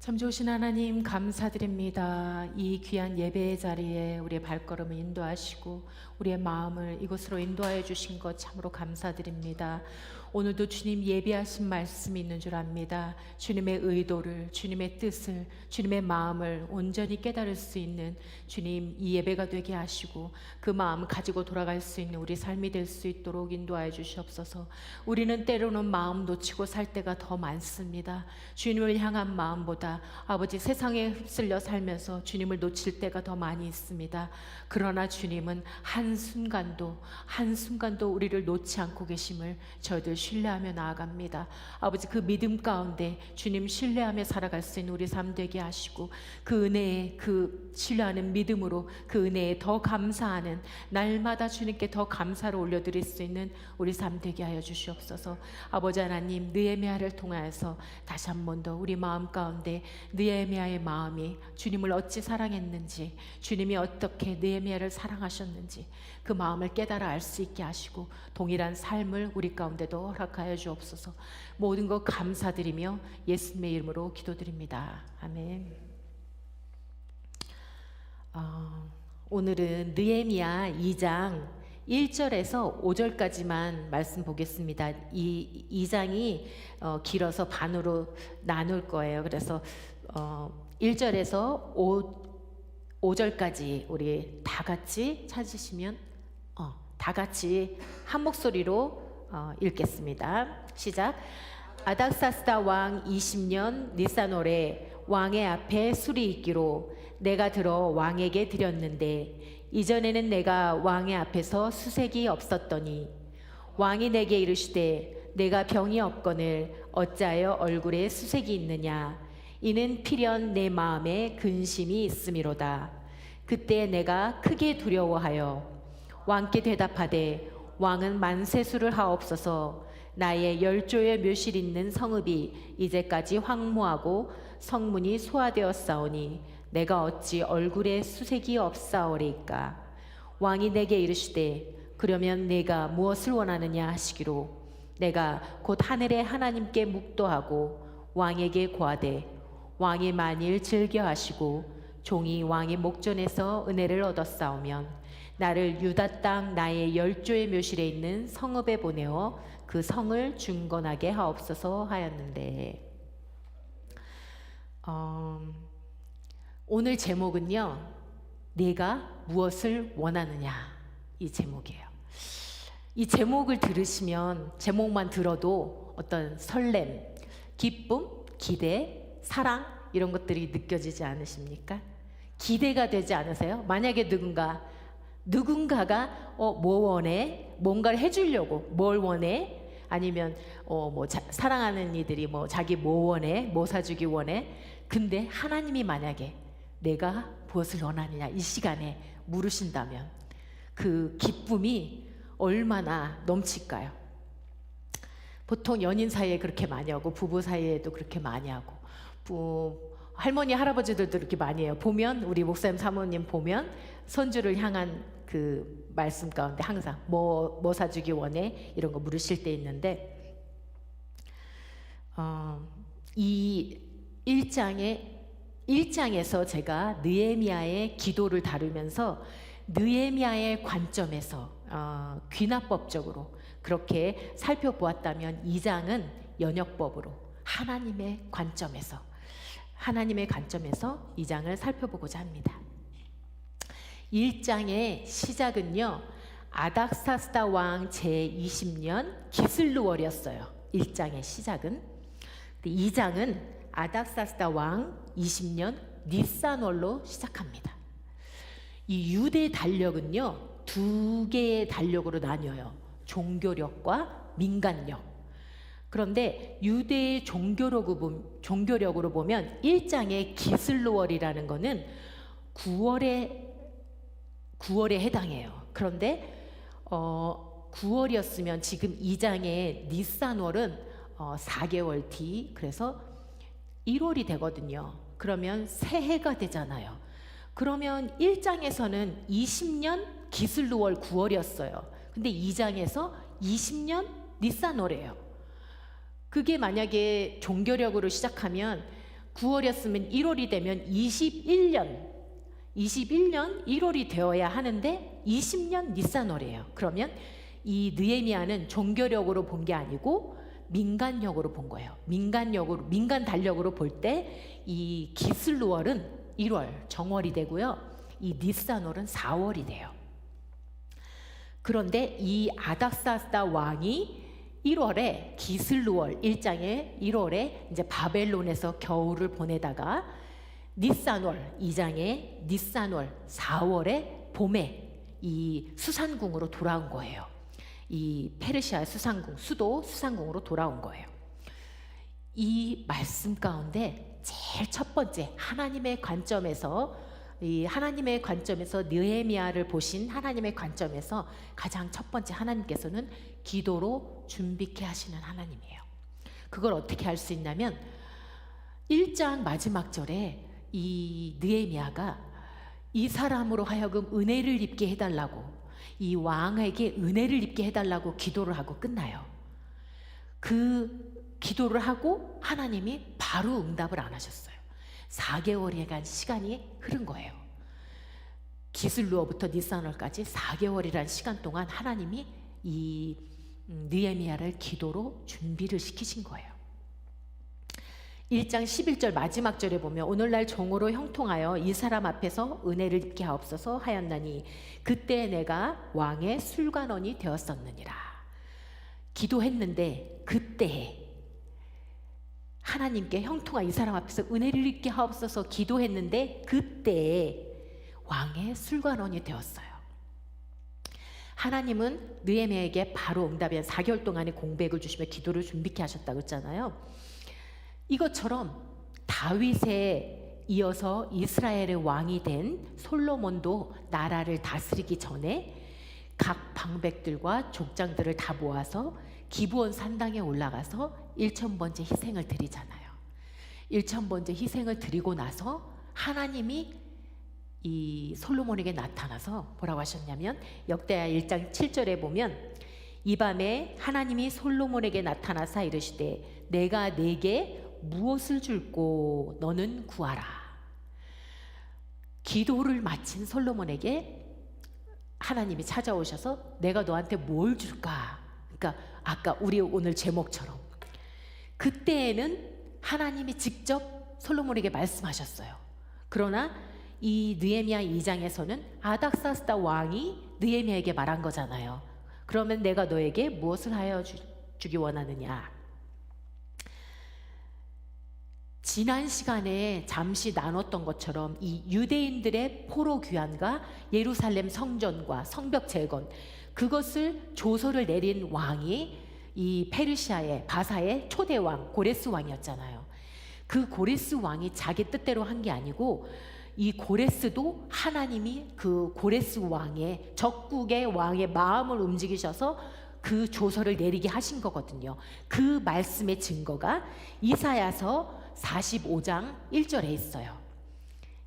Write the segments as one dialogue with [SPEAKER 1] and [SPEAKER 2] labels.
[SPEAKER 1] 참 좋으신 하나님 감사드립니다. 이 귀한 예배의 자리에 우리의 발걸음을 인도하시고 우리의 마음을 이곳으로 인도하여 주신 것 참으로 감사드립니다. 오늘도 주님 예비하신 말씀이 있는 줄 압니다. 주님의 의도를, 주님의 뜻을, 주님의 마음을 온전히 깨달을 수 있는 주님 이 예배가 되게 하시고 그 마음 가지고 돌아갈 수 있는 우리 삶이 될 수 있도록 인도하여 주시옵소서. 우리는 때로는 마음 놓치고 살 때가 더 많습니다. 주님을 향한 마음보다 아버지 세상에 휩쓸려 살면서 주님을 놓칠 때가 더 많이 있습니다. 그러나 주님은 한순간도 우리를 놓지 않고 계심을 저희들 신뢰하며 나아갑니다. 아버지 그 믿음 가운데 주님 신뢰하며 살아갈 수 있는 우리 삶 되게 하시고 그 은혜에 그 신뢰하는 믿음으로 그 은혜에 더 감사하는 날마다 주님께 더 감사를 올려드릴 수 있는 우리 삶 되게 하여 주시옵소서. 아버지 하나님 느헤미야를 통하여서 다시 한 번 더 우리 마음 가운데 느헤미야의 마음이 주님을 어찌 사랑했는지 주님이 어떻게 느헤미야를 사랑하셨는지 그 마음을 깨달아 알 수 있게 하시고 동일한 삶을 우리 가운데도 허락하여 주옵소서. 모든 것 감사드리며 예수님의 이름으로 기도드립니다. 아멘. 오늘은 느헤미야 2장 1절에서 5절까지만 말씀 보겠습니다. 이 2장이 길어서 반으로 나눌 거예요. 그래서 1절에서 5절까지 우리 다 같이 찾으시면 다 같이 한 목소리로 읽겠습니다. 시작. 아닥사스다 왕 20년 니산월에 왕의 앞에 술이 있기로 내가 들어 왕에게 드렸는데 이전에는 내가 왕의 앞에서 수색이 없었더니 왕이 내게 이르시되 내가 병이 없거늘 어찌하여 얼굴에 수색이 있느냐 이는 필연 내 마음에 근심이 있음이로다. 그때 내가 크게 두려워하여 왕께 대답하되 왕은 만세수를 하옵소서. 나의 10조의 묘실 있는 성읍이 이제까지 황무하고 성문이 소화되었사오니 내가 어찌 얼굴에 수색이 없사오리까. 왕이 내게 이르시되 그러면 내가 무엇을 원하느냐 하시기로 내가 곧 하늘의 하나님께 묵도하고 왕에게 고하되 왕이 만일 즐겨하시고 종이 왕의 목전에서 은혜를 얻었사오면 나를 유다 땅 나의 10조의 묘실에 있는 성읍에 보내어 그 성을 중건하게 하옵소서 하였는데 오늘 제목은요, 내가 무엇을 원하느냐 이 제목이에요. 이 제목을 들으시면 제목만 들어도 어떤 설렘, 기쁨, 기대, 사랑 이런 것들이 느껴지지 않으십니까? 기대가 되지 않으세요? 만약에 누군가가 뭐 원해? 뭔가를 해주려고 뭘 원해? 아니면 사랑하는 이들이 자기 뭐 원해? 뭐 사주기 원해? 근데 하나님이 만약에 내가 무엇을 원하느냐 이 시간에 물으신다면 그 기쁨이 얼마나 넘칠까요? 보통 연인 사이에 그렇게 많이 하고 부부 사이에도 그렇게 많이 하고 할머니 할아버지들도 이렇게 많이 해요. 보면 우리 목사님 사모님 보면 손주를 향한 그 말씀 가운데 항상 뭐 사주기 원해? 이런 거 물으실 때 있는데 이 1장에서 제가 느헤미야의 기도를 다루면서 느헤미야의 관점에서 귀납법적으로 그렇게 살펴보았다면 2장은 연역법으로 하나님의 관점에서 2장을 살펴보고자 합니다. 1장의 시작은요, 아닥사스다 왕 제20년 기슬루월이었어요. 1장의 시작은. 2장은 아닥사스다 왕 20년 니산월로 시작합니다. 이 유대 달력은요, 두 개의 달력으로 나뉘어요. 종교력과 민간력. 그런데 유대의 종교력으로 보면 1장의 기슬루월이라는 거는 9월에 해당해요. 그런데 9월이었으면 지금 2장의 니산월은 4개월 뒤, 그래서 1월이 되거든요. 그러면 새해가 되잖아요. 그러면 1장에서는 20년 기슬루월 9월이었어요. 근데 2장에서 20년 니산월이에요. 그게 만약에 종교력으로 시작하면 9월이었으면 1월이 되면 21년 1월이 되어야 하는데 20년 니산월이에요. 그러면 이 느헤미야는 종교력으로 본 게 아니고 민간력으로 본 거예요. 민간 달력으로 볼 때 이 기슬루월은 1월 정월이 되고요. 이 니산월은 4월이 돼요. 그런데 이 아닥사스다 왕이 1월에 기슬루월 1장에 1월에 이제 바벨론에서 겨울을 보내다가 니산월 2장에 니산월 4월에 봄에 이 수산궁으로 돌아온 거예요. 이 페르시아 수산궁 수도 수산궁으로 돌아온 거예요. 이 말씀 가운데 제일 첫 번째 하나님의 관점에서 느헤미야를 보신 하나님의 관점에서 가장 첫 번째 하나님께서는 기도로 준비케 하시는 하나님이에요. 그걸 어떻게 할 수 있냐면 1장 마지막 절에 이 느헤미야가 이 사람으로 하여금 은혜를 입게 해달라고, 이 왕에게 은혜를 입게 해달라고 기도를 하고 끝나요. 그 기도를 하고 하나님이 바로 응답을 안 하셨어요. 4개월여간 시간이 흐른 거예요. 기슬루어부터 니산월까지 4개월이라는 시간 동안 하나님이 이 느헤미야를 기도로 준비를 시키신 거예요. 1장 11절 마지막 절에 보면 오늘날 종으로 형통하여 이 사람 앞에서 은혜를 입게 하옵소서 하였나니 그때 내가 왕의 술관원이 되었었느니라. 기도했는데 그때 하나님께 형통한 이 사람 앞에서 은혜를 입게 하옵소서 기도했는데 그때 왕의 술관원이 되었어요. 하나님은 느헤미야에게 바로 응답한 4개월 동안의 공백을 주시며 기도를 준비케 하셨다고 했잖아요. 이것처럼 다윗에 이어서 이스라엘의 왕이 된 솔로몬도 나라를 다스리기 전에 각 방백들과 족장들을 다 모아서 기브온 산당에 올라가서 1000번째 희생을 드리잖아요. 1000번째 희생을 드리고 나서 하나님이 이 솔로몬에게 나타나서 뭐라고 하셨냐면 역대하 1장 7절에 보면 이 밤에 하나님이 솔로몬에게 나타나사 이르시되 내가 네게 무엇을 줄꼬 너는 구하라. 기도를 마친 솔로몬에게 하나님이 찾아오셔서 내가 너한테 뭘 줄까? 그러니까 아까 우리 오늘 제목처럼 그때에는 하나님이 직접 솔로몬에게 말씀하셨어요. 그러나 이 느헤미야 2장에서는 아닥사스다 왕이 느헤미야에게 말한 거잖아요. 그러면 내가 너에게 무엇을 하여 주기 원하느냐? 지난 시간에 잠시 나눴던 것처럼 이 유대인들의 포로 귀환과 예루살렘 성전과 성벽 재건, 그것을 조서를 내린 왕이 이 페르시아의 바사의 초대 왕 고레스 왕이었잖아요. 그 고레스 왕이 자기 뜻대로 한 게 아니고 이 고레스도 하나님이 그 고레스 왕의 적국의 왕의 마음을 움직이셔서 그 조서를 내리게 하신 거거든요. 그 말씀의 증거가 이사야서 45장 1절에 있어요.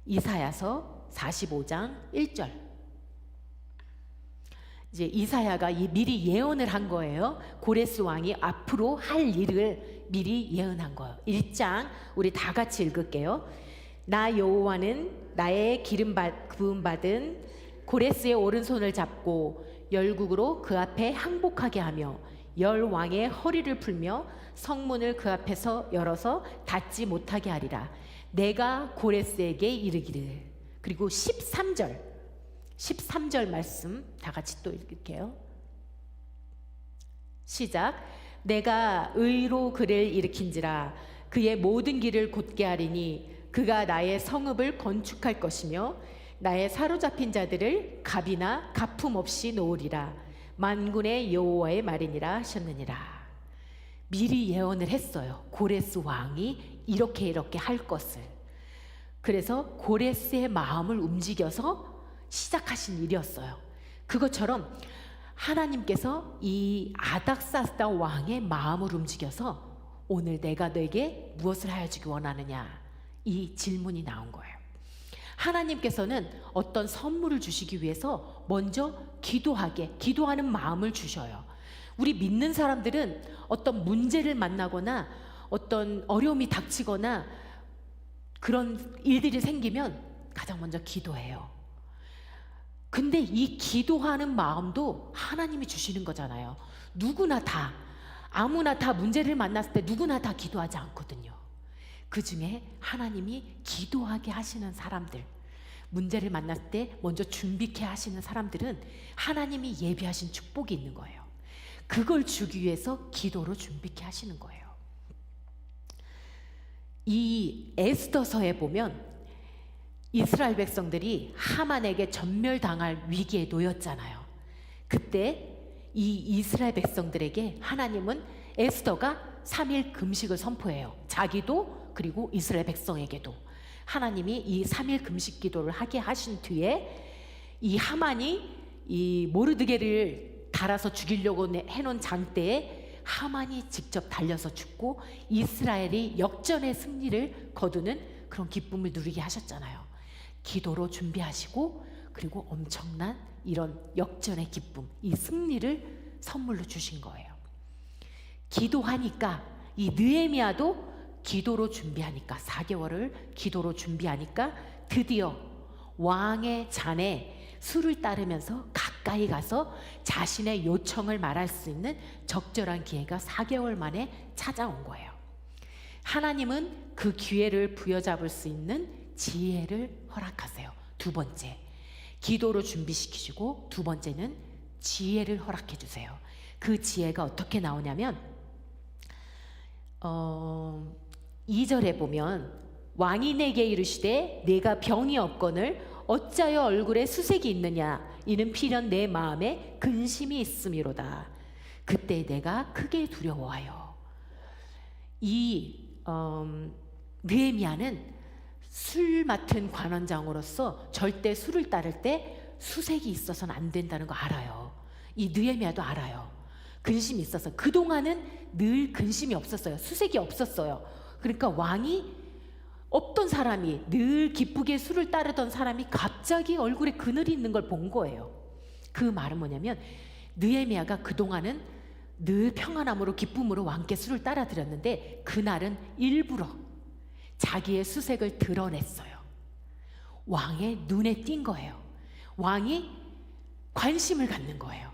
[SPEAKER 1] 이사야서 45장 1절. 이제 이사야가 미리 예언을 한 거예요. 고레스 왕이 앞으로 할 일을 미리 예언한 거예요. 1장 우리 다 같이 읽을게요. 나 여호와는 나의 부음 받은 고레스의 오른손을 잡고 열국으로 그 앞에 항복하게 하며 열 왕의 허리를 풀며 성문을 그 앞에서 열어서 닫지 못하게 하리라. 내가 고레스에게 이르기를. 그리고 13절 말씀 다 같이 또 읽을게요. 시작. 내가 의로 그를 일으킨지라 그의 모든 길을 곧게 하리니 그가 나의 성읍을 건축할 것이며 나의 사로잡힌 자들을 갑이나 가품 없이 놓으리라. 만군의 여호와의 말이니라 하셨느니라. 미리 예언을 했어요. 고레스 왕이 이렇게 할 것을. 그래서 고레스의 마음을 움직여서 시작하신 일이었어요. 그것처럼 하나님께서 이 아닥사스다 왕의 마음을 움직여서 오늘 내가 너에게 무엇을 하여 주기 원하느냐, 이 질문이 나온 거예요. 하나님께서는 어떤 선물을 주시기 위해서 먼저 기도하는 마음을 주셔요. 우리 믿는 사람들은 어떤 문제를 만나거나 어떤 어려움이 닥치거나 그런 일들이 생기면 가장 먼저 기도해요. 근데 이 기도하는 마음도 하나님이 주시는 거잖아요. 누구나 다, 아무나 다 문제를 만났을 때 누구나 다 기도하지 않거든요. 그 중에 하나님이 기도하게 하시는 사람들, 문제를 만났을 때 먼저 준비케 하시는 사람들은 하나님이 예비하신 축복이 있는 거예요. 그걸 주기 위해서 기도로 준비케 하시는 거예요. 이 에스더서에 보면 이스라엘 백성들이 하만에게 전멸당할 위기에 놓였잖아요. 그때 이 이스라엘 백성들에게 하나님은 에스더가 3일 금식을 선포해요. 자기도 그리고 이스라엘 백성에게도 하나님이 이 3일 금식 기도를 하게 하신 뒤에 이 하만이 이 모르드게를 달아서 죽이려고 해놓은 장대에 하만이 직접 달려서 죽고 이스라엘이 역전의 승리를 거두는 그런 기쁨을 누리게 하셨잖아요. 기도로 준비하시고 그리고 엄청난 이런 역전의 기쁨, 이 승리를 선물로 주신 거예요. 기도하니까 이 느헤미야도 기도로 준비하니까 4개월을 기도로 준비하니까 드디어 왕의 잔에 술을 따르면서 가까이 가서 자신의 요청을 말할 수 있는 적절한 기회가 4개월 만에 찾아온 거예요. 하나님은 그 기회를 부여잡을 수 있는 지혜를 허락하세요. 두 번째, 기도로 준비시키시고 두 번째는 지혜를 허락해 주세요. 그 지혜가 어떻게 나오냐면 2절에 보면 왕이 내게 이르시되 내가 병이 없거늘 어찌하여 얼굴에 수색이 있느냐 이는 필연 내 마음에 근심이 있음이로다. 그때 내가 크게 두려워하여. 이 느헤미야는 술 맡은 관원장으로서 절대 술을 따를 때 수색이 있어서는 안 된다는 거 알아요. 이 느헤미야도 알아요. 근심이 있어서 그동안은 늘 근심이 없었어요. 수색이 없었어요. 그러니까 왕이 없던 사람이 늘 기쁘게 술을 따르던 사람이 갑자기 얼굴에 그늘이 있는 걸 본 거예요. 그 말은 뭐냐면 느헤미야가 그동안은 늘 평안함으로 기쁨으로 왕께 술을 따라 드렸는데 그날은 일부러 자기의 수색을 드러냈어요. 왕의 눈에 띈 거예요. 왕이 관심을 갖는 거예요.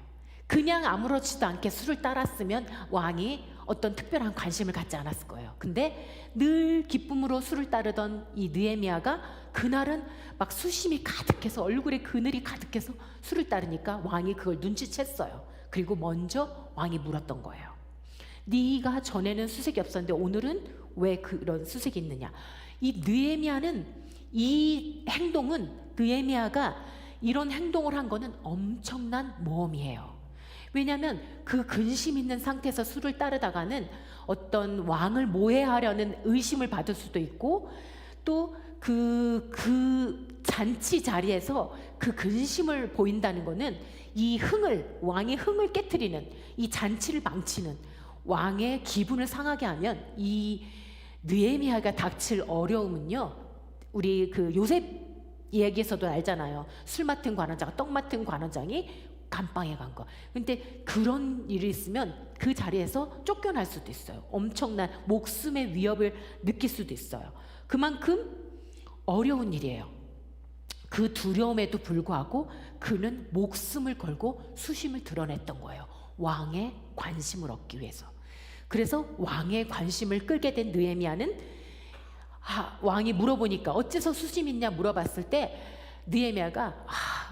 [SPEAKER 1] 그냥 아무렇지도 않게 술을 따랐으면 왕이 어떤 특별한 관심을 갖지 않았을 거예요. 근데 늘 기쁨으로 술을 따르던 이 느헤미야가 그날은 막 수심이 가득해서 얼굴에 그늘이 가득해서 술을 따르니까 왕이 그걸 눈치챘어요. 그리고 먼저 왕이 물었던 거예요. 네가 전에는 수색이 없었는데 오늘은 왜 그런 수색이 있느냐. 이 느헤미야는 이 행동은 느헤미야가 이런 행동을 한 거는 엄청난 모험이에요. 왜냐하면 그 근심 있는 상태에서 술을 따르다가는 어떤 왕을 모해하려는 의심을 받을 수도 있고 또 그 잔치 자리에서 그 근심을 보인다는 거는 이 왕의 흥을 깨트리는 이 잔치를 망치는 왕의 기분을 상하게 하면 이 느헤미야가 닥칠 어려움은요. 우리 그 요셉 이야기에서도 알잖아요. 술 맡은 관원자가 떡 맡은 관원장이 감방에 간 거. 근데 그런 일이 있으면 그 자리에서 쫓겨날 수도 있어요. 엄청난 목숨의 위협을 느낄 수도 있어요. 그만큼 어려운 일이에요. 그 두려움에도 불구하고 그는 목숨을 걸고 수심을 드러냈던 거예요. 왕의 관심을 얻기 위해서. 그래서 왕의 관심을 끌게 된 느헤미야는 왕이 물어보니까 어째서 수심 있냐 물어봤을 때 느헤미야가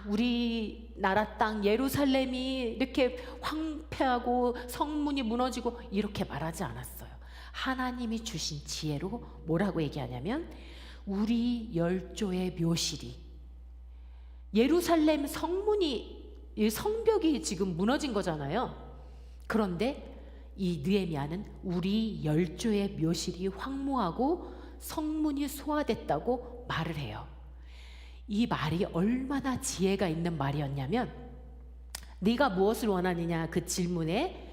[SPEAKER 1] 우리 나라 땅 예루살렘이 이렇게 황폐하고 성문이 무너지고 이렇게 말하지 않았어요. 하나님이 주신 지혜로 뭐라고 얘기하냐면 우리 열조의 묘실이 예루살렘 성벽이 지금 무너진 거잖아요. 그런데 이 느헤미야는 우리 열조의 묘실이 황무하고 성문이 소화됐다고 말을 해요. 이 말이 얼마나 지혜가 있는 말이었냐면 네가 무엇을 원하느냐 그 질문에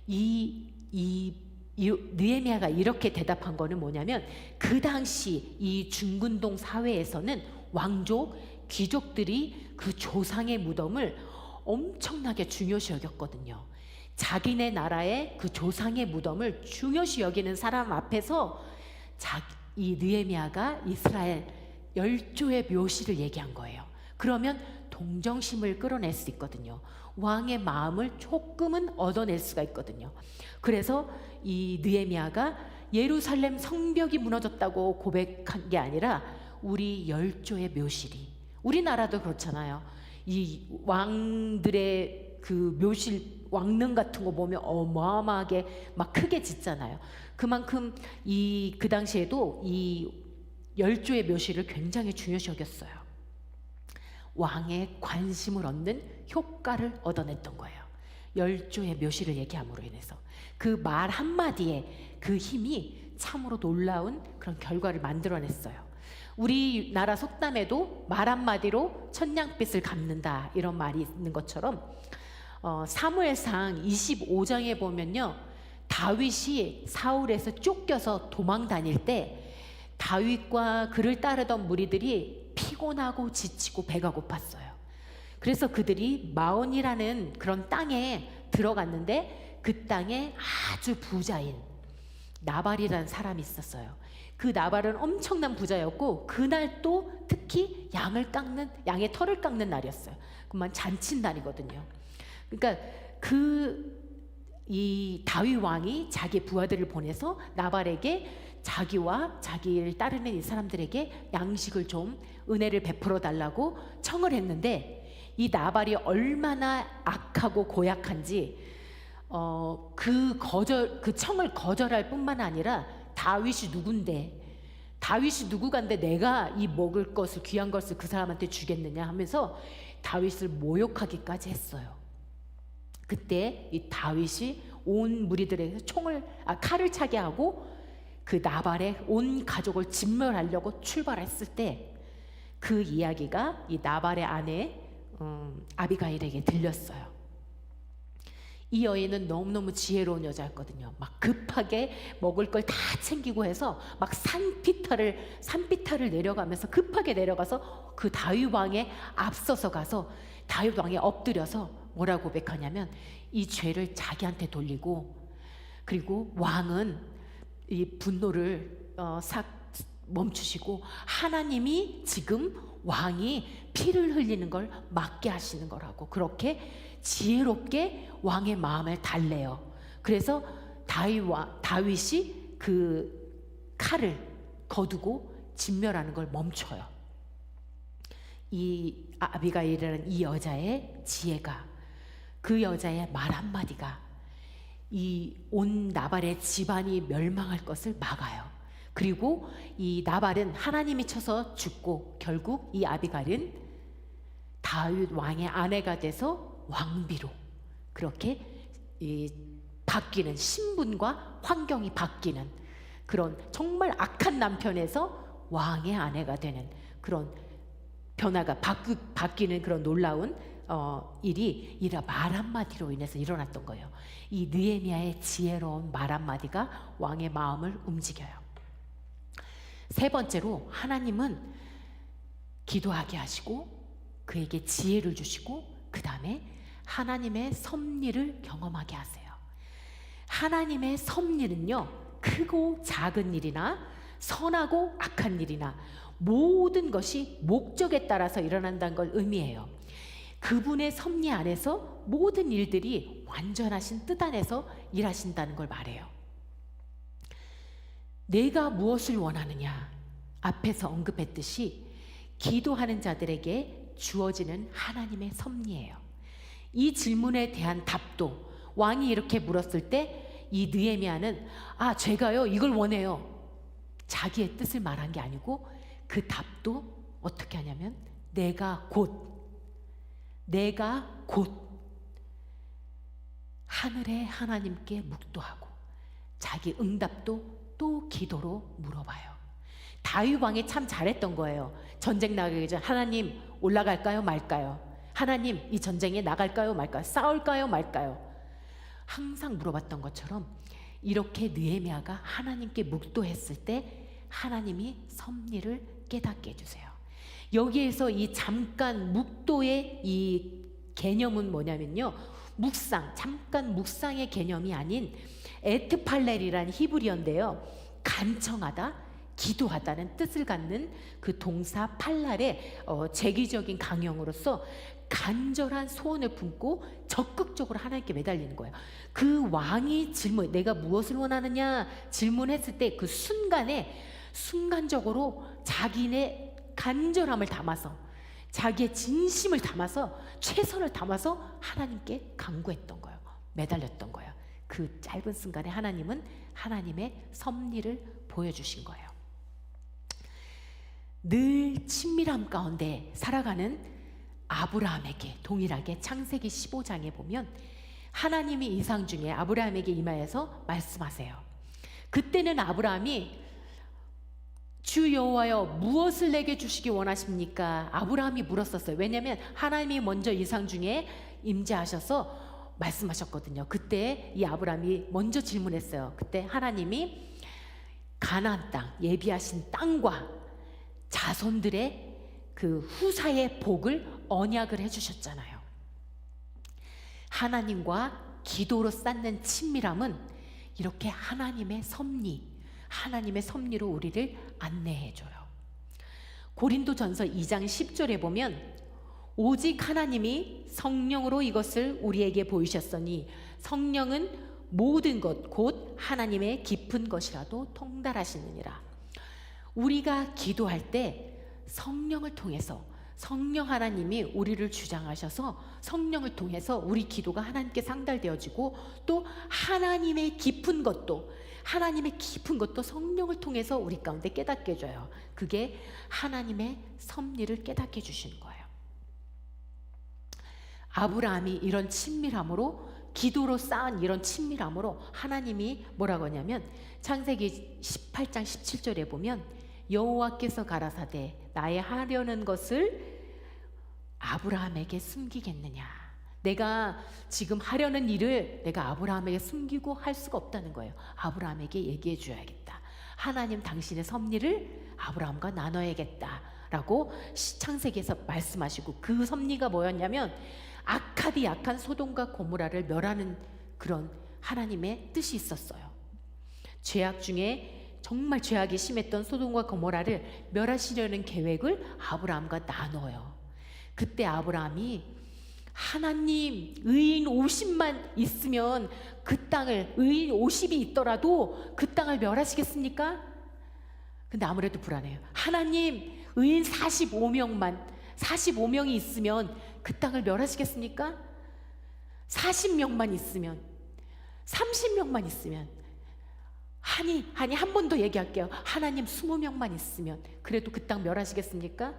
[SPEAKER 1] 이 느헤미야가 이렇게 대답한 거는 뭐냐면 그 당시 이 중근동 사회에서는 왕족, 귀족들이 그 조상의 무덤을 엄청나게 중요시 여겼거든요. 자기네 나라의 그 조상의 무덤을 중요시 여기는 사람 앞에서 이 느헤미야가 이스라엘 열조의 묘시를 얘기한 거예요. 그러면 동정심을 끌어낼 수 있거든요. 왕의 마음을 조금은 얻어낼 수가 있거든요. 그래서 이 느헤미야가 예루살렘 성벽이 무너졌다고 고백한 게 아니라 우리 열조의 묘실이, 우리나라도 그렇잖아요. 이 왕들의 그 묘실 왕릉 같은 거 보면 어마어마하게 막 크게 짓잖아요. 그만큼 그 당시에도 이 열조의 묘실을 굉장히 중요시 여겼어요. 왕의 관심을 얻는 효과를 얻어냈던 거예요. 열조의 묘실을 얘기함으로 인해서 그 말 한마디에 그 힘이 참으로 놀라운 그런 결과를 만들어냈어요. 우리나라 속담에도 말 한마디로 천냥빚을 갚는다, 이런 말이 있는 것처럼 사무엘상 25장에 보면요, 다윗이 사울에서 쫓겨서 도망 다닐 때 다윗과 그를 따르던 무리들이 피곤하고 지치고 배가 고팠어요. 그래서 그들이 마온이라는 그런 땅에 들어갔는데 그 땅에 아주 부자인 나발이라는 사람이 있었어요. 그 나발은 엄청난 부자였고 그날 또 특히 양의 털을 깎는 날이었어요. 그만 잔칫날이거든요. 그러니까 이 다윗 왕이 자기 부하들을 보내서 나발에게 자기와 자기를 따르는 이 사람들에게 양식을 좀 은혜를 베풀어 달라고 청을 했는데, 이 나발이 얼마나 악하고 고약한지 그 청을 거절할 뿐만 아니라 다윗이 누구간데 내가 이 먹을 것을, 귀한 것을 그 사람한테 주겠느냐 하면서 다윗을 모욕하기까지 했어요. 그때 이 다윗이 온 무리들에게 칼을 차게 하고 그 나발의 온 가족을 진멸하려고 출발했을 때 그 이야기가 이 나발의 아내 아비가일에게 들렸어요. 이 여인은 너무너무 지혜로운 여자였거든요. 막 급하게 먹을 걸 다 챙기고 해서 막 산비탈을 내려가면서 급하게 내려가서 그 다윗 왕에 앞서서 가서 다윗 왕에 엎드려서 뭐라고 고백하냐면 이 죄를 자기한테 돌리고, 그리고 왕은 이 분노를 싹 멈추시고 하나님이 지금 왕이 피를 흘리는 걸 막게 하시는 거라고, 그렇게 지혜롭게 왕의 마음을 달래요. 그래서 다윗이 그 칼을 거두고 진멸하는 걸 멈춰요. 이 아비가일이라는 이 여자의 지혜가, 그 여자의 말 한마디가 이 온 나발의 집안이 멸망할 것을 막아요. 그리고 이 나발은 하나님이 쳐서 죽고 결국 이 아비가일은 다윗 왕의 아내가 돼서 왕비로 그렇게 바뀌는, 신분과 환경이 바뀌는 그런 정말 악한 남편에서 왕의 아내가 되는 그런 변화가 바뀌는 그런 놀라운 일이 말 한마디로 인해서 일어났던 거예요. 이 느헤미야의 지혜로운 말 한마디가 왕의 마음을 움직여요. 세 번째로, 하나님은 기도하게 하시고 그에게 지혜를 주시고 그 다음에 하나님의 섭리를 경험하게 하세요. 하나님의 섭리는요, 크고 작은 일이나 선하고 악한 일이나 모든 것이 목적에 따라서 일어난다는 걸 의미해요. 그분의 섭리 안에서 모든 일들이 완전하신 뜻 안에서 일하신다는 걸 말해요. 내가 무엇을 원하느냐, 앞에서 언급했듯이 기도하는 자들에게 주어지는 하나님의 섭리예요. 이 질문에 대한 답도, 왕이 이렇게 물었을 때 이 느헤미야는 제가요 이걸 원해요, 자기의 뜻을 말한 게 아니고 그 답도 어떻게 하냐면 내가 곧 하늘의 하나님께 묵도하고 자기 응답도 또 기도로 물어봐요. 다윗 왕이 참 잘했던 거예요. 전쟁 나가기 전 하나님 올라갈까요 말까요? 하나님 이 전쟁에 나갈까요 말까요? 싸울까요 말까요? 항상 물어봤던 것처럼 이렇게 느헤미야가 하나님께 묵도했을 때 하나님이 섭리를 깨닫게 해주세요. 여기에서 이 잠깐 묵도의 이 개념은 뭐냐면요, 잠깐 묵상의 개념이 아닌 에트팔렐이라는 히브리어인데요, 간청하다, 기도하다는 뜻을 갖는 그 동사 팔랄의 제기적인 강형으로서 간절한 소원을 품고 적극적으로 하나님께 매달리는 거예요. 그 왕이 내가 무엇을 원하느냐 질문했을 때 그 순간적으로 자기네 간절함을 담아서, 자기의 진심을 담아서, 최선을 담아서 하나님께 간구했던 거예요. 매달렸던 거예요. 그 짧은 순간에 하나님은 하나님의 섭리를 보여주신 거예요. 늘 친밀함 가운데 살아가는 아브라함에게 동일하게 창세기 15장에 보면 하나님이 이상 중에 아브라함에게 임하여서 말씀하세요. 그때는 아브라함이 주 여호와여 무엇을 내게 주시기 원하십니까? 아브라함이 물었었어요. 왜냐하면 하나님이 먼저 이상 중에 임재하셔서 말씀하셨거든요. 그때 이 아브라함이 먼저 질문했어요. 그때 하나님이 가나안 땅, 예비하신 땅과 자손들의 그 후사의 복을 언약을 해주셨잖아요. 하나님과 기도로 쌓는 친밀함은 이렇게 하나님의 섭리로 우리를 안내해줘요. 고린도전서 2장 10절에 보면 오직 하나님이 성령으로 이것을 우리에게 보이셨으니 성령은 모든 것 곧 하나님의 깊은 것이라도 통달하시느니라. 우리가 기도할 때 성령을 통해서 성령 하나님이 우리를 주장하셔서 성령을 통해서 우리 기도가 하나님께 상달되어지고 또 하나님의 깊은 것도 성령을 통해서 우리 가운데 깨닫게 해줘요. 그게 하나님의 섭리를 깨닫게 해주시는 거예요. 아브라함이 이런 친밀함으로, 기도로 쌓은 이런 친밀함으로 하나님이 뭐라고 하냐면 창세기 18장 17절에 보면 여호와께서 가라사대 나의 하려는 것을 아브라함에게 숨기겠느냐. 내가 지금 하려는 일을 내가 아브라함에게 숨기고 할 수가 없다는 거예요. 아브라함에게 얘기해 줘야겠다. 하나님 당신의 섭리를 아브라함과 나눠야겠다라고 창세기에서 말씀하시고, 그 섭리가 뭐였냐면 악하디 약한 소돔과 고모라를 멸하는 그런 하나님의 뜻이 있었어요. 죄악 중에 정말 죄악이 심했던 소돔과 고모라를 멸하시려는 계획을 아브라함과 나눠요. 그때 아브라함이 하나님 의인 50만 있으면 그 땅을, 의인 50이 있더라도 그 땅을 멸하시겠습니까? 근데 아무래도 불안해요. 하나님 의인 45명이 있으면 그 땅을 멸하시겠습니까? 40명만 있으면, 30명만 있으면, 아니 한 번 더 얘기할게요. 하나님 20명만 있으면 그래도 그 땅 멸하시겠습니까?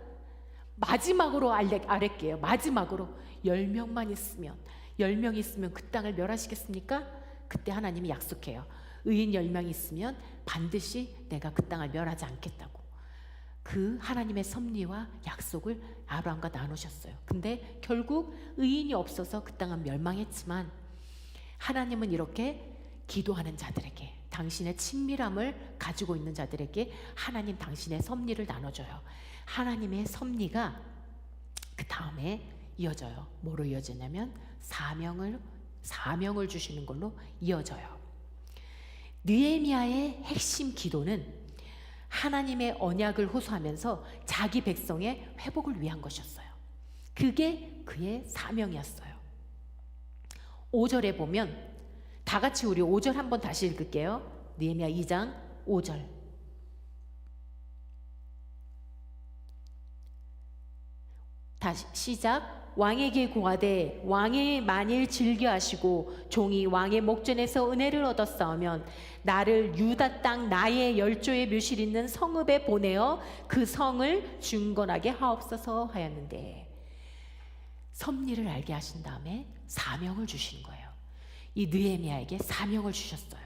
[SPEAKER 1] 마지막으로 아뢰게요. 마지막으로 10명만 있으면, 10명이 있으면 그 땅을 멸하시겠습니까? 그때 하나님이 약속해요. 의인 10명이 있으면 반드시 내가 그 땅을 멸하지 않겠다고. 그 하나님의 섭리와 약속을 아브라함과 나누셨어요. 근데 결국 의인이 없어서 그 땅은 멸망했지만 하나님은 이렇게 기도하는 자들에게, 당신의 친밀함을 가지고 있는 자들에게 하나님 당신의 섭리를 나눠줘요. 하나님의 섭리가 그 다음에 이어져요. 뭐로 이어지냐면 사명을 주시는 걸로 이어져요. 느헤미야의 핵심 기도는 하나님의 언약을 호소하면서 자기 백성의 회복을 위한 것이었어요. 그게 그의 사명이었어요. 5절에 보면 다 같이 우리 5절 한번 다시 읽을게요. 느헤미야 2장 5절. 다시 시작. 왕에게 구하되 왕이 만일 즐겨하시고 종이 왕의 목전에서 은혜를 얻었사오면 나를 유다 땅 나의 열조의 묘실 있는 성읍에 보내어 그 성을 중건하게 하옵소서 하였는데, 섭리를 알게 하신 다음에 사명을 주신 거예요. 이 느헤미야에게 사명을 주셨어요.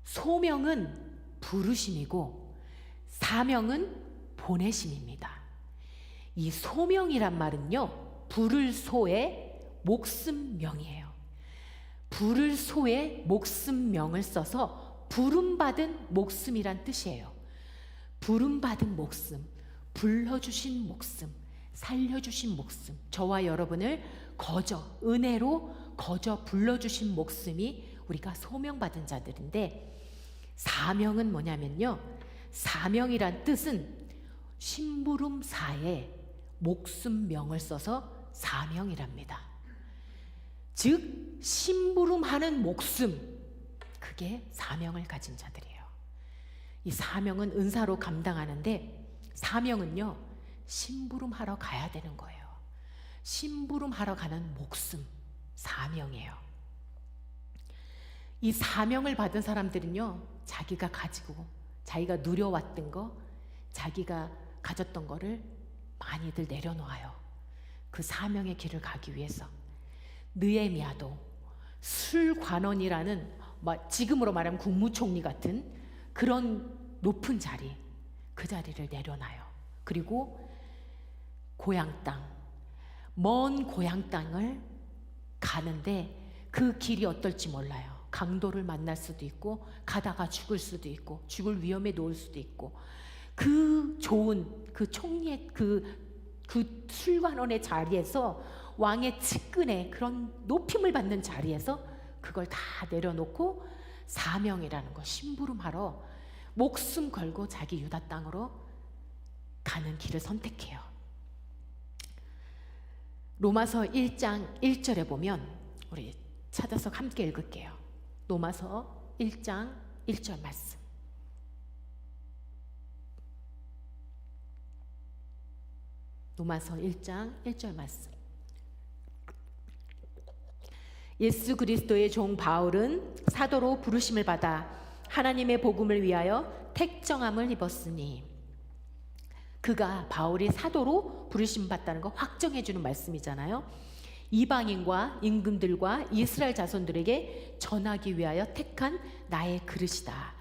[SPEAKER 1] 소명은 부르심이고 사명은 보내심입니다. 이 소명이란 말은요, 부를 소의 목숨명이에요. 부를 소의 목숨명을 써서 부름받은 목숨이란 뜻이에요. 부름받은 목숨, 불러주신 목숨, 살려주신 목숨, 저와 여러분을 은혜로 거저 불러주신 목숨이 우리가 소명받은 자들인데, 사명은 뭐냐면요, 사명이란 뜻은 심부름사에 목숨명을 써서 사명이랍니다. 즉 심부름하는 목숨, 그게 사명을 가진 자들이에요. 이 사명은 은사로 감당하는데, 사명은요 심부름하러 가야 되는 거예요. 심부름하러 가는 목숨, 사명이에요. 이 사명을 받은 사람들은요, 자기가 가지고 자기가 누려왔던 거, 자기가 가졌던 거를 많이들 내려놓아요. 그 사명의 길을 가기 위해서. 느헤미야도 술관원이라는, 지금으로 말하면 국무총리 같은 그런 높은 자리, 그 자리를 내려놔요. 그리고 고향 땅, 먼 고향 땅을 가는데 그 길이 어떨지 몰라요. 강도를 만날 수도 있고, 가다가 죽을 수도 있고, 죽을 위험에 놓을 수도 있고, 그 좋은 그 총리의 그 술관원의 자리에서, 왕의 측근의 그런 높임을 받는 자리에서 그걸 다 내려놓고 사명이라는 거, 심부름하러 목숨 걸고 자기 유다 땅으로 가는 길을 선택해요. 로마서 1장 1절에 보면, 우리 찾아서 함께 읽을게요. 로마서 1장 1절 말씀. 로마서 1장 1절 말씀. 예수 그리스도의 종 바울은 사도로 부르심을 받아 하나님의 복음을 위하여 택정함을 입었으니, 그가, 바울이 사도로 부르심 받다는 거 확정해 주는 말씀이잖아요. 이방인과 임금들과 이스라엘 자손들에게 전하기 위하여 택한 나의 그릇이다.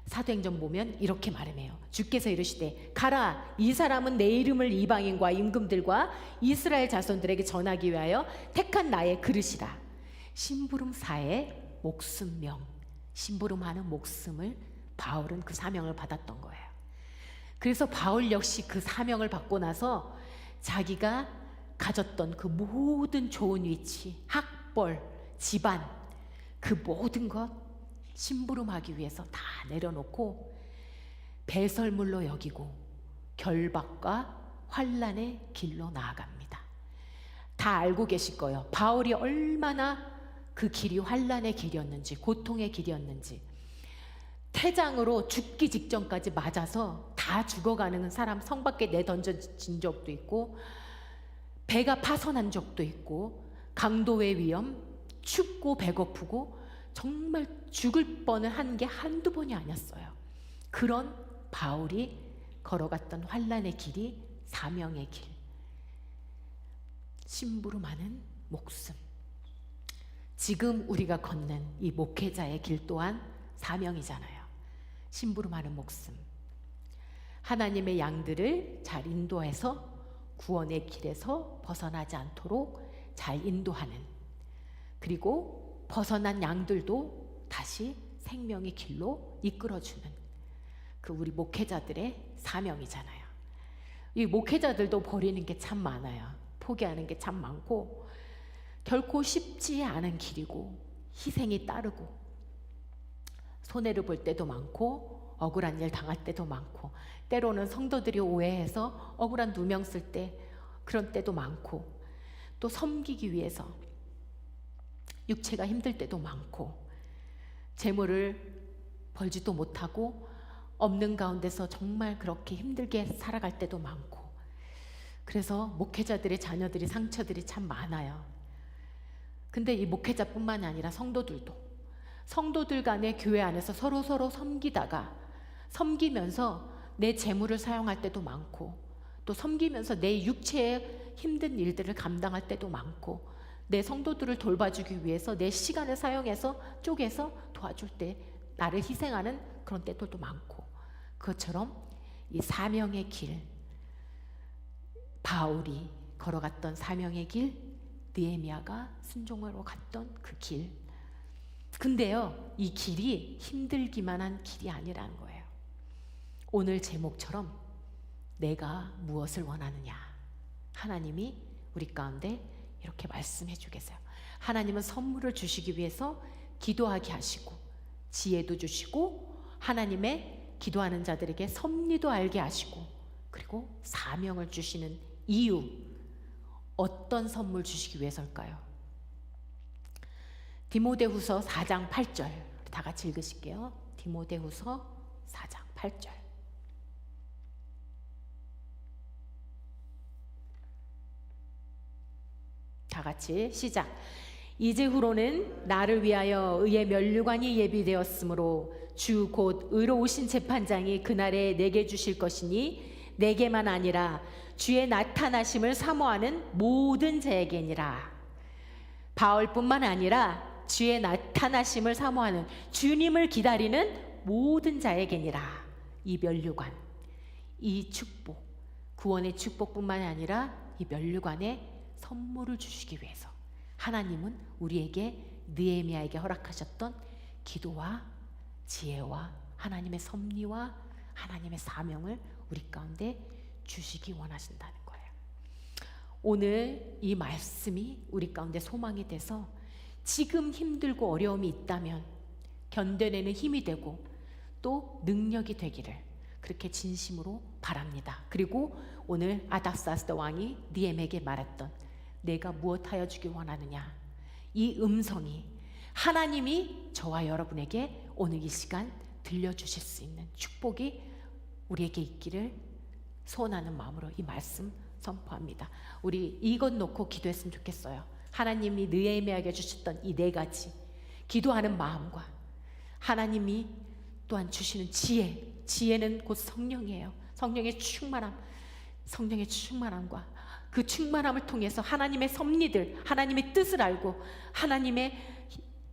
[SPEAKER 1] 사도행전 보면 이렇게 말해요. 주께서 이르시되 가라, 이 사람은 내 이름을 이방인과 임금들과 이스라엘 자손들에게 전하기 위하여 택한 나의 그릇이다. 심부름사의 목숨명, 심부름하는 목숨을 바울은 그 사명을 받았던 거예요. 그래서 바울 역시 그 사명을 받고 나서 자기가 가졌던 그 모든 좋은 위치, 학벌, 집안, 그 모든 것 심부름하기 위해서 다 내려놓고 배설물로 여기고 결박과 환난의 길로 나아갑니다. 다 알고 계실 거예요. 바울이 얼마나 그 길이 환난의 길이었는지, 고통의 길이었는지. 태장으로 죽기 직전까지 맞아서 다 죽어가는 사람 성 밖에 내던져진 적도 있고, 배가 파손한 적도 있고, 강도의 위험, 춥고 배고프고 정말 죽을 뻔을 한 게 한두 번이 아니었어요. 그런 바울이 걸어갔던 환난의 길이 사명의 길, 심부름하는 목숨. 지금 우리가 걷는 이 목회자의 길 또한 사명이잖아요. 심부름하는 목숨. 하나님의 양들을 잘 인도해서 구원의 길에서 벗어나지 않도록 잘 인도하는, 그리고 벗어난 양들도 다시 생명의 길로 이끌어주는 그 우리 목회자들의 사명이잖아요. 이 목회자들도 버리는 게 참 많아요. 포기하는 게 참 많고, 결코 쉽지 않은 길이고 희생이 따르고 손해를 볼 때도 많고 억울한 일 당할 때도 많고, 때로는 성도들이 오해해서 억울한 누명 쓸 때 그런 때도 많고, 또 섬기기 위해서 육체가 힘들 때도 많고, 재물을 벌지도 못하고 없는 가운데서 정말 그렇게 힘들게 살아갈 때도 많고, 그래서 목회자들의 자녀들이 상처들이 참 많아요. 근데 이 목회자뿐만 아니라 성도들 간에 교회 안에서 서로 섬기면서 내 재물을 사용할 때도 많고, 또 섬기면서 내 육체의 힘든 일들을 감당할 때도 많고, 내 성도들을 돌봐주기 위해서 내 시간을 사용해서 쪼개서 도와줄 때 나를 희생하는 그런 때들도 많고, 그것처럼 이 사명의 길, 바울이 걸어갔던 사명의 길, 느헤미야가 순종하러 갔던 그 길. 근데요, 이 길이 힘들기만 한 길이 아니라는 거예요. 오늘 제목처럼 내가 무엇을 원하느냐, 하나님이 우리 가운데 이렇게 말씀해 주겠어요. 하나님은 선물을 주시기 위해서 기도하게 하시고, 지혜도 주시고 하나님의 기도하는 자들에게 섭리도 알게 하시고 그리고 사명을 주시는 이유, 어떤 선물 주시기 위해서일까요? 디모데후서 4장 8절 다 같이 읽으실게요. 디모데후서 4장 8절. 다 같이 시작. 이제후로는 나를 위하여 의의 면류관이 예비되었으므로 주 곧 의로우신 재판장이 그날에 내게 주실 것이니 내게만 아니라 주의 나타나심을 사모하는 모든 자에게니라. 바울뿐만 아니라 주의 나타나심을 사모하는, 주님을 기다리는 모든 자에게니라. 이 면류관, 이 축복, 구원의 축복뿐만 아니라 이 면류관의 선물을 주시기 위해서 하나님은 우리에게, 느헤미야에게 허락하셨던 기도와 지혜와 하나님의 섭리와 하나님의 사명을 우리 가운데 주시기 원하신다는 거예요. 오늘 이 말씀이 우리 가운데 소망이 돼서 지금 힘들고 어려움이 있다면 견뎌내는 힘이 되고 또 능력이 되기를 그렇게 진심으로 바랍니다. 그리고 오늘 아닥사스다 왕이 느헤미야에게 말했던 내가 무엇하여 주길 원하느냐, 이 음성이 하나님이 저와 여러분에게 오늘 이 시간 들려주실 수 있는 축복이 우리에게 있기를 소원하는 마음으로 이 말씀 선포합니다. 우리 이것 놓고 기도했으면 좋겠어요. 하나님이 느헤미야에게 주셨던 이 네 가지 기도하는 마음과 하나님이 또한 주시는 지혜, 지혜는 곧 성령이에요. 성령의 충만함, 성령의 충만함과 그 충만함을 통해서 하나님의 섭리들, 하나님의 뜻을 알고 하나님의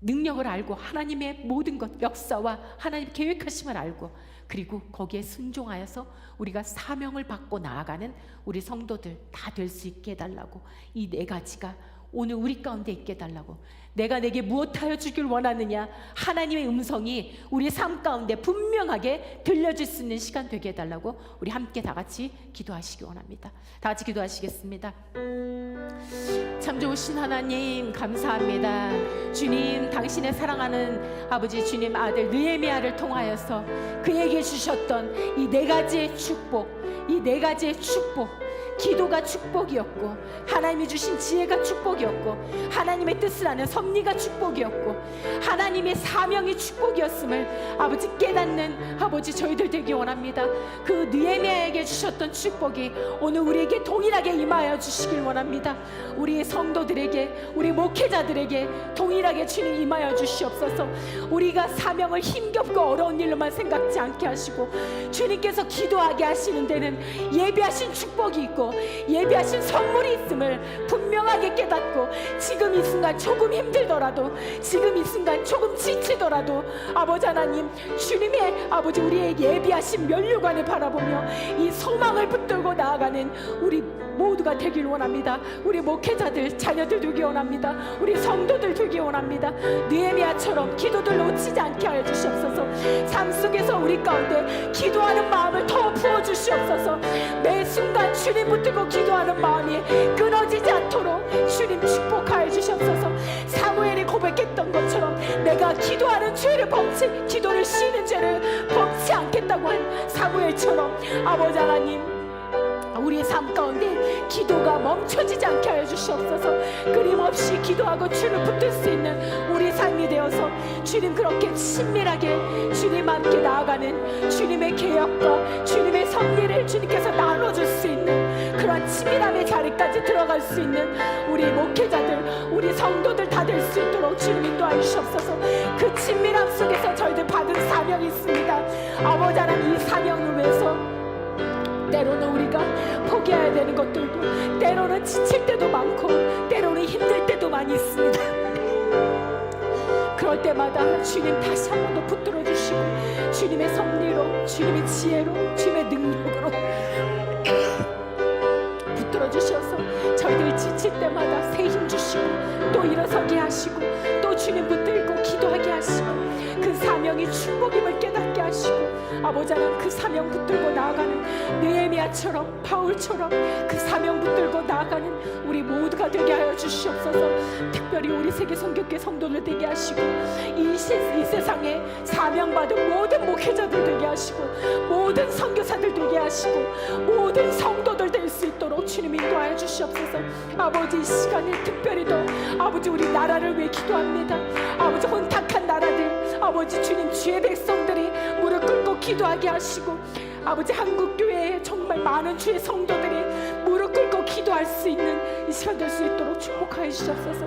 [SPEAKER 1] 능력을 알고 하나님의 모든 것, 역사와 하나님 계획하심을 알고 그리고 거기에 순종하여서 우리가 사명을 받고 나아가는 우리 성도들 다 될 수 있게 해달라고, 이 네 가지가 오늘 우리 가운데 있게 해달라고, 내가 내게 무엇하여 주길 원하느냐, 하나님의 음성이 우리의 삶 가운데 분명하게 들려질 수 있는 시간 되게 해달라고 우리 함께 다 같이 기도하시기 원합니다. 다 같이 기도하시겠습니다. 참 좋으신 하나님 감사합니다. 주님, 당신의 사랑하는 아버지 주님 아들 느헤미야를 통하여서 그에게 주셨던 이 네 가지의 축복, 이 네 가지의 축복, 기도가 축복이었고 하나님이 주신 지혜가 축복이었고 하나님의 뜻을 아는 섭리가 축복이었고 하나님의 사명이 축복이었음을 아버지 깨닫는 아버지 저희들 되기 원합니다. 그 느헤미야에게 주셨던 축복이 오늘 우리에게 동일하게 임하여 주시길 원합니다. 우리의 성도들에게, 우리 목회자들에게 동일하게 주님 임하여 주시옵소서. 우리가 사명을 힘겹고 어려운 일로만 생각지 않게 하시고 주님께서 기도하게 하시는 데는 예비하신 축복이 있고 예비하신 선물이 있음을 분명하게 깨닫고 지금 이 순간 조금 힘들더라도, 지금 이 순간 조금 지치더라도 아버지 하나님, 주님의 아버지 우리의 예비하신 면류관을 바라보며 이 소망을 붙들고 나아가는 우리 모두가 되길 원합니다. 우리 목회자들, 자녀들 되기 원합니다. 우리 성도들 되기 원합니다. 느헤미야처럼 기도들 놓치지 않게 하여 주시옵소서. 삶 속에서 우리 가운데 기도하는 마음을 더 부어주시옵소서. 매 순간 주님 붙들고 기도하는 마음이 끊어지지 않도록 주님 축복하여 주시옵소서. 사무엘이 고백했던 것처럼 내가 기도하는 죄를 범치, 기도를 쉬는 죄를 범치 않겠다고 한 사무엘처럼 아버지 하나님, 우리의 삶 가운데 기도가 멈춰지지 않게 하여 주시옵소서. 끊임없이 기도하고 주를 붙들 수 있는 우리 삶이 되어서 주님 그렇게 친밀하게 주님 함께 나아가는 주님의 계획과 주님의 섭리를 주님께서 나눠줄 수 있는 그런 친밀함의 자리까지 들어갈 수 있는 우리 목회자들, 우리 성도들 다 될 수 있도록 주님 인도하여 주시옵소서. 그 친밀함 속에서 저희들 받은 사명이 있습니다. 아버지 하나님, 이 사명을 위해서 때로는 우리가 포기해야 되는 것들도, 때로는 지칠 때도 많고 때로는 힘들 때도 많이 있습니다. 그럴 때마다 주님 다시 한 번 더 붙들어 주시고 주님의 섭리로, 주님의 지혜로, 주님의 능력으로 붙들어 주셔서 저희들 지칠 때마다 새 힘 주시고 또 일어서게 하시고 또 주님 붙들고 기도하게 하시고 그 사명이 축복임을 깨닫게 하시고 하시고 아버지 하나님 그 사명 붙들고 나아가는 느헤미야처럼 바울처럼 그 사명 붙들고 나아가는 우리 모두가 되게 하여 주시옵소서. 특별히 우리 세계 성교회 성도들 되게 하시고 이 세상에 사명받은 모든 목회자들 되게 하시고 모든 선교사들 되게 하시고 모든 성도들 될 수 있도록 주님 인도하여 주시옵소서. 아버지 이 시간에 특별히 더 아버지 우리 나라를 위해 기도합니다. 아버지 혼탁한 나라들 아버지 주님 주의 백성들이 무릎 꿇고 기도하게 하시고 아버지 한국교회에 정말 많은 주의 성도들이 무릎 꿇고 기도할 수 있는 이 시간 될 수 있도록 축복하여 주시옵소서.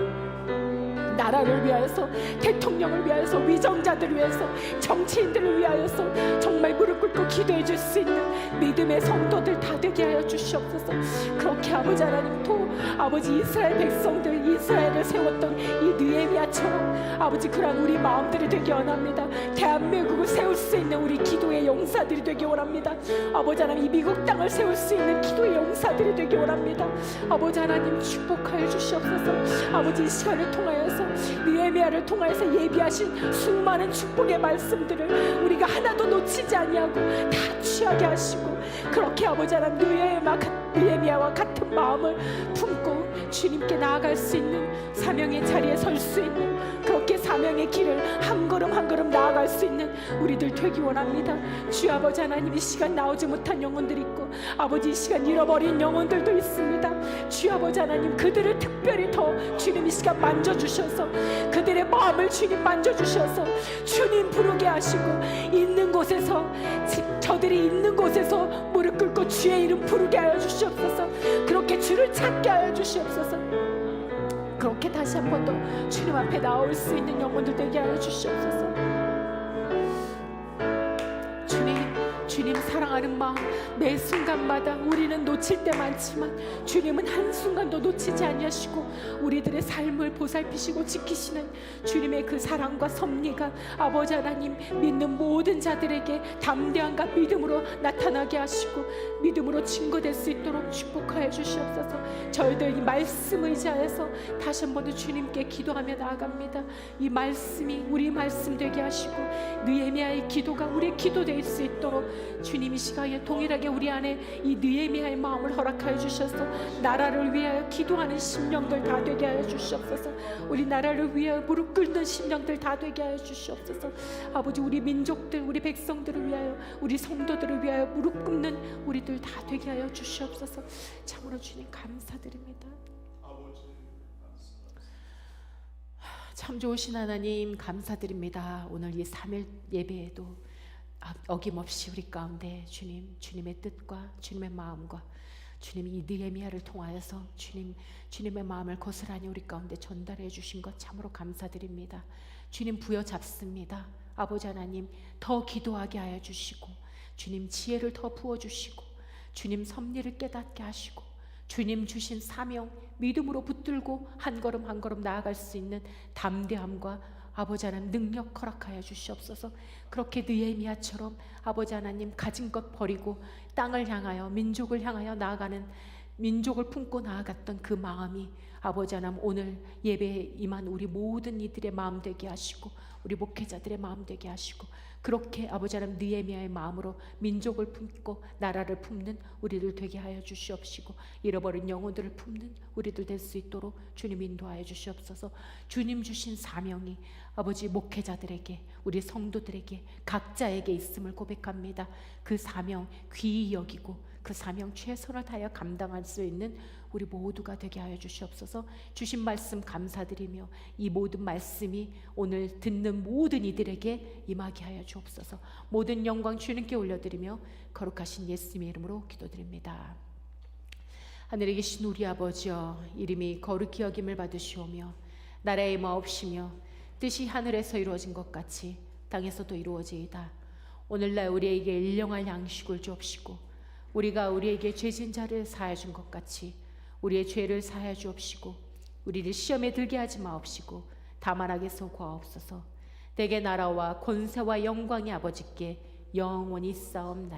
[SPEAKER 1] 나라를 위하여서 대통령을 위하여서 위정자들을 위해서 정치인들을 위하여서 정말 무릎 꿇고 기도해 줄 수 있는 믿음의 성도들 다 되게 하여 주시옵소서. 그렇게 아버지 하나님 또 아버지 이스라엘 백성들 이스라엘을 세웠던 이 느헤미야처럼 아버지 그런 우리 마음들이 되기 원합니다. 대한민국을 세울 수 있는 우리 기도의 용사들이 되기 원합니다. 아버지 하나님 이 미국 땅을 세울 수 있는 기도의 용사들이 되기 원합니다. 아버지 하나님 축복하여 주시옵소서. 아버지 이 시간을 통하여서 느헤미야를 통하여서 예비하신 수많은 축복의 말씀들을 우리가 하나도 놓치지 아니하고 다 취하게 하시고 그렇게 아버지 하나님 느헤미야와 같은 마음을 품고 주님께 나아갈 수 있는 사명의 자리에 설 수 있는 그렇게 사명의 길을 한 걸음 한 걸음 나아갈 수 있는 우리들 되기 원합니다. 주 아버지 하나님 이 시간 나오지 못한 영혼들이 있고 아버지 이 시간 잃어버린 영혼들도 있습니다. 주 아버지 하나님 그들을 특별히 더 주님 이 시간 만져주셔서 그들의 마음을 주님 만져주셔서 주님 부르게 하시고 있는 곳에서 저들이 있는 곳에서 무릎 꿇고 주의 이름 부르게 하여 주시옵소서. 그렇게 주를 찾게 하여 주시옵소서. 그렇게 다시 한 번 더 주님 앞에 나올 수 있는 영혼들 되게 하여 주시옵소서. 주님 사랑하는 마음 매 순간마다 우리는 놓칠 때 많지만 주님은 한순간도 놓치지 아니하시고 우리들의 삶을 보살피시고 지키시는 주님의 그 사랑과 섭리가 아버지 하나님 믿는 모든 자들에게 담대함과 믿음으로 나타나게 하시고 믿음으로 증거될 수 있도록 축복하여 주시옵소서. 저희들 이 말씀 의지하여서 다시 한 번 더 주님께 기도하며 나아갑니다. 이 말씀이 우리 말씀 되게 하시고 느헤미야의 기도가 우리의 기도 될 수 있도록 주님 이 시간에 동일하게 우리 안에 이 느헤미야의 마음을 허락하여 주셔서 나라를 위하여 기도하는 심령들 다 되게 하여 주시옵소서. 우리 나라를 위하여 무릎 꿇는 심령들 다 되게 하여 주시옵소서. 아버지 우리 민족들 우리 백성들을 위하여 우리 성도들을 위하여 무릎 꿇는 우리들 다 되게 하여 주시옵소서. 참으로 주님 감사드립니다. 참 좋으신 하나님 감사드립니다. 오늘 이 3일 예배에도 어김없이 우리 가운데 주님의 뜻과 주님의 마음과 주님이 이 느헤미야를 통하여서 주님의 마음을 고스란히 우리 가운데 전달해 주신 것 참으로 감사드립니다. 주님 부여잡습니다. 아버지 하나님 더 기도하게 하여 주시고 주님 지혜를 더 부어주시고 주님 섭리를 깨닫게 하시고 주님 주신 사명 믿음으로 붙들고 한 걸음 한 걸음 나아갈 수 있는 담대함과 아버지 하나님 능력 허락하여 주시옵소서. 그렇게 느헤미야처럼 아버지 하나님 가진 것 버리고 땅을 향하여 민족을 향하여 나아가는 민족을 품고 나아갔던 그 마음이 아버지 하나님 오늘 예배에 임한 우리 모든 이들의 마음 되게 하시고 우리 목회자들의 마음 되게 하시고 그렇게 아버지 하나님 느헤미야의 마음으로 민족을 품고 나라를 품는 우리들 되게 하여 주시옵시고 잃어버린 영혼들을 품는 우리들 될 수 있도록 주님 인도하여 주시옵소서. 주님 주신 사명이 아버지 목회자들에게 우리 성도들에게 각자에게 있음을 고백합니다. 그 사명 귀히 여기고 그 사명 최선을 다하여 감당할 수 있는 우리 모두가 되게 하여 주시옵소서. 주신 말씀 감사드리며 이 모든 말씀이 오늘 듣는 모든 이들에게 임하게 하여 주옵소서. 모든 영광 주님께 올려드리며 거룩하신 예수님의 이름으로 기도드립니다. 하늘에 계신 우리 아버지여 이름이 거룩히 여김을 받으시오며 나라의 임하옵시며 뜻이 하늘에서 이루어진 것 같이 땅에서도 이루어지이다. 오늘날 우리에게 일용할 양식을 주옵시고 우리가 우리에게 죄진 자를 사하여 준 것 같이 우리의 죄를 사하여 주옵시고 우리를 시험에 들게 하지 마옵시고 다만 악에서 구하옵소서. 대개 나라와 권세와 영광이 아버지께 영원히 있사옵나이다.